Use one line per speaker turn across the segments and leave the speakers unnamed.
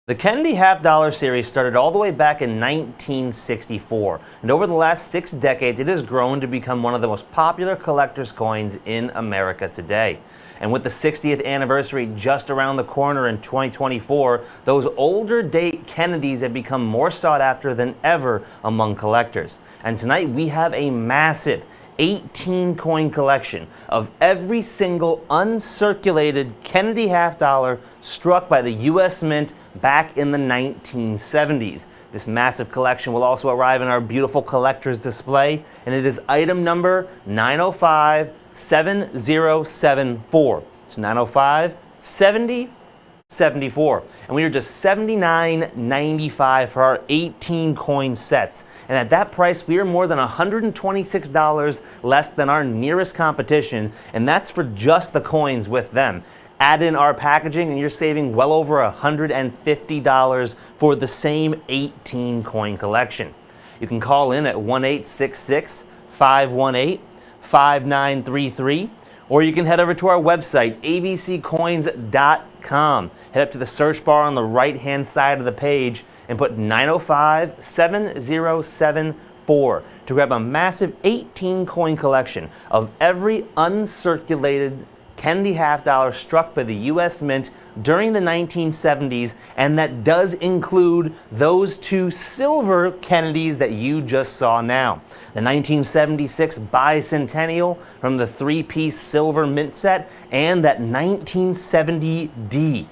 The Kennedy half-dollar series started all the way back in 1964, and over the last 6 decades it has grown to become one of the most popular collector's coins in America today. And with the 60th anniversary just around the corner in 2024, those older date Kennedys have become more sought after than ever among collectors. And tonight we have a massive 18 coin collection of every single uncirculated Kennedy half-dollar struck by the U.S. Mint back in the 1970s. This massive collection will also arrive in our beautiful collector's display, and it is item number 905-7074. It's 905-7074. And we are just $79.95 for our 18 coin sets. And at that price, we are more than $126 less than our nearest competition, and that's for just the coins with them. Add in our packaging and you're saving well over $150 for the same 18 coin collection. You can call in at 1-866-518-5933, or you can head over to our website, avccoins.com. Head up to the search bar on the right-hand side of the page and put 905-7074 to grab a massive 18 coin collection of every uncirculated Kennedy half-dollar struck by the U.S. Mint during the 1970s, and that does include those 2 silver Kennedys that you just saw now. The 1976 bicentennial from the 3-piece silver mint set, and that 1970 D,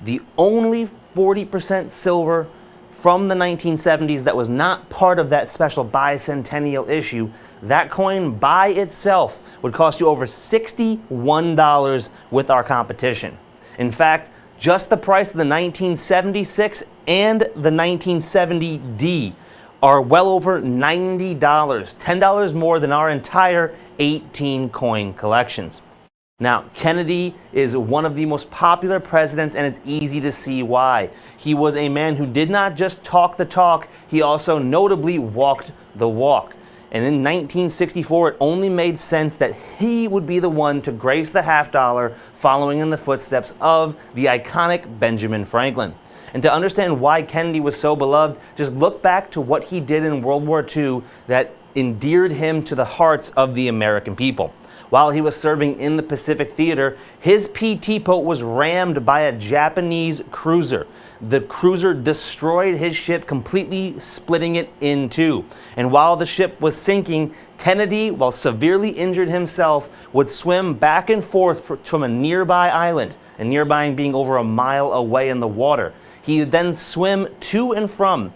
the only 40% silver from the 1970s that was not part of that special bicentennial issue. That coin by itself would cost you over $61 with our competition. In fact, just the price of the 1976 and the 1970 D are well over $90, $10 more than our entire 18 coin collections. Now, Kennedy is one of the most popular presidents, and it's easy to see why. He was a man who did not just talk the talk, he also notably walked the walk. And in 1964, it only made sense that he would be the one to grace the half-dollar, following in the footsteps of the iconic Benjamin Franklin. And to understand why Kennedy was so beloved, just look back to what he did in World War II that endeared him to the hearts of the American people. While he was serving in the Pacific Theater, his PT boat was rammed by a Japanese cruiser. The cruiser destroyed his ship, completely splitting it in 2. And while the ship was sinking, Kennedy, while severely injured himself, would swim back and forth from a nearby island, and nearby being over a mile away in the water. He would then swim to and from,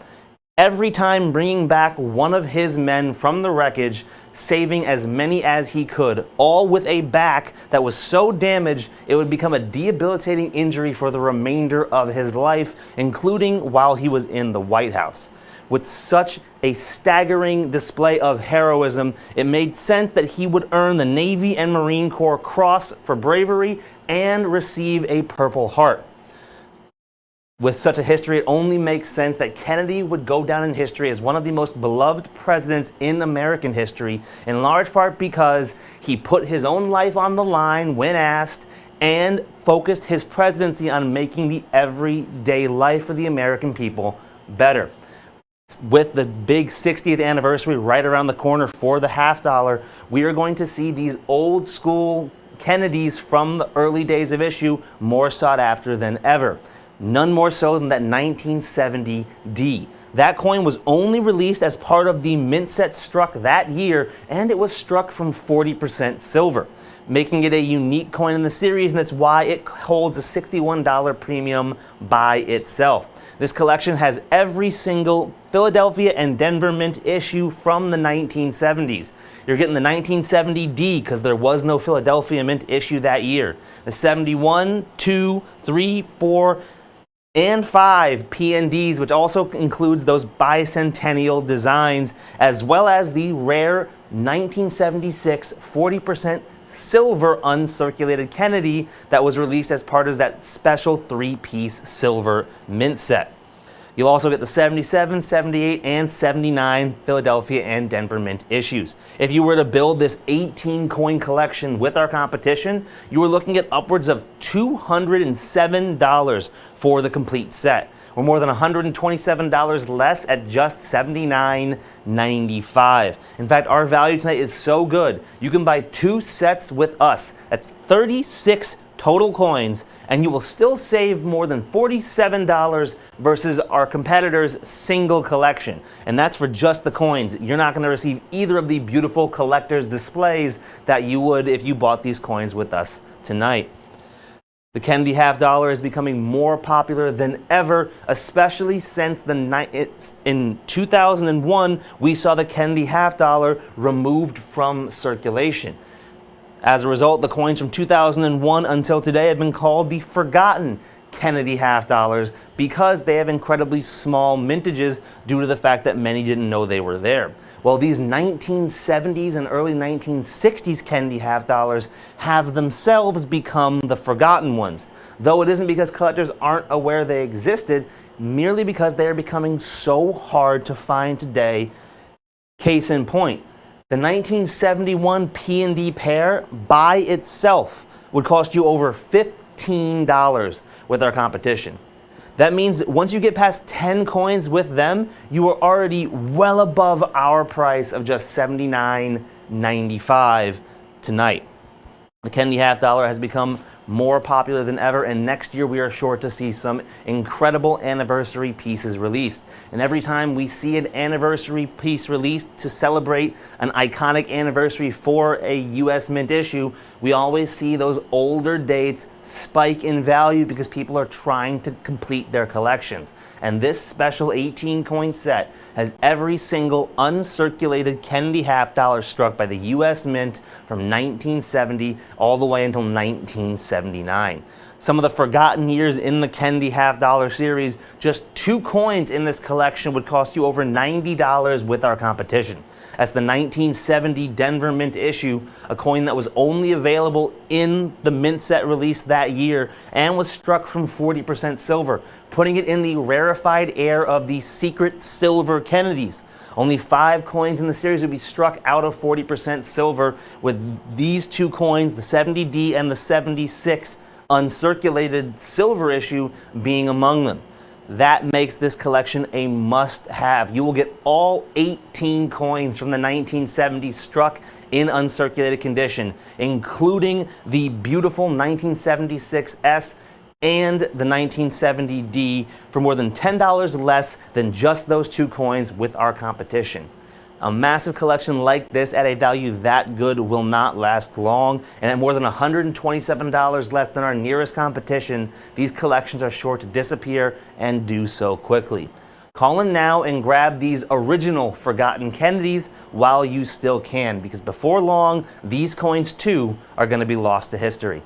every time bringing back one of his men from the wreckage, saving as many as he could, all with a back that was so damaged it would become a debilitating injury for the remainder of his life, including while he was in the White House. With such a staggering display of heroism, it made sense that he would earn the Navy and Marine Corps Cross for bravery and receive a Purple Heart. With such a history, it only makes sense that Kennedy would go down in history as one of the most beloved presidents in American history, in large part because he put his own life on the line when asked and focused his presidency on making the everyday life of the American people better. With the big 60th anniversary right around the corner for the half-dollar, we are going to see these old school Kennedys from the early days of issue more sought after than ever. None more so than that 1970 D. That coin was only released as part of the mint set struck that year, and it was struck from 40% silver, making it a unique coin in the series, and that's why it holds a $61 premium by itself. This collection has every single Philadelphia and Denver mint issue from the 1970s. You're getting the 1970 D because there was no Philadelphia mint issue that year. The 71, 2, 3, 4, and 5 PNDs, which also includes those bicentennial designs, as well as the rare 1976 40% silver uncirculated Kennedy that was released as part of that special 3-piece silver mint set. You'll also get the 77, 78, and 79 Philadelphia and Denver Mint issues. If you were to build this 18 coin collection with our competition, you were looking at upwards of $207 for the complete set, or more than $127 less at just $79.95. In fact, our value tonight is so good, you can buy 2 sets with us. That's 36 total coins, and you will still save more than $47 versus our competitors' single collection. And that's for just the coins. You're not going to receive either of the beautiful collector's displays that you would if you bought these coins with us tonight. The Kennedy half dollar is becoming more popular than ever, especially since in 2001 we saw the Kennedy half dollar removed from circulation. As a result, the coins from 2001 until today have been called the forgotten Kennedy half dollars because they have incredibly small mintages due to the fact that many didn't know they were there. Well, these 1970s and early 1960s Kennedy half dollars have themselves become the forgotten ones, though it isn't because collectors aren't aware they existed, merely because they are becoming so hard to find today. Case in point, the 1971 P&D pair by itself would cost you over $15 with our competition. That means that once you get past 10 coins with them, you are already well above our price of just $79.95 tonight. The Kennedy half dollar has become more popular than ever, and next year we are sure to see some incredible anniversary pieces released. And every time we see an anniversary piece released to celebrate an iconic anniversary for a US Mint issue, we always see those older dates spike in value because people are trying to complete their collections. And this special 18 coin set has every single uncirculated Kennedy half dollar struck by the US Mint from 1970 all the way until 1979. Some of the forgotten years in the Kennedy half dollar series, just 2 coins in this collection would cost you over $90 with our competition. That's the 1970 Denver Mint issue, a coin that was only available in the Mint set released that year and was struck from 40% silver, putting it in the rarefied air of the secret silver Kennedys. Only 5 coins in the series would be struck out of 40% silver, with these 2 coins, the 70D and the 76 uncirculated silver issue, being among them. That makes this collection a must-have. You will get all 18 coins from the 1970s struck in uncirculated condition, including the beautiful 1976S and the 1970D for more than $10 less than just those 2 coins with our competition. A massive collection like this at a value that good will not last long, and at more than $127 less than our nearest competition, these collections are sure to disappear and do so quickly. Call in now and grab these original forgotten Kennedys while you still can, because before long, these coins too are going to be lost to history.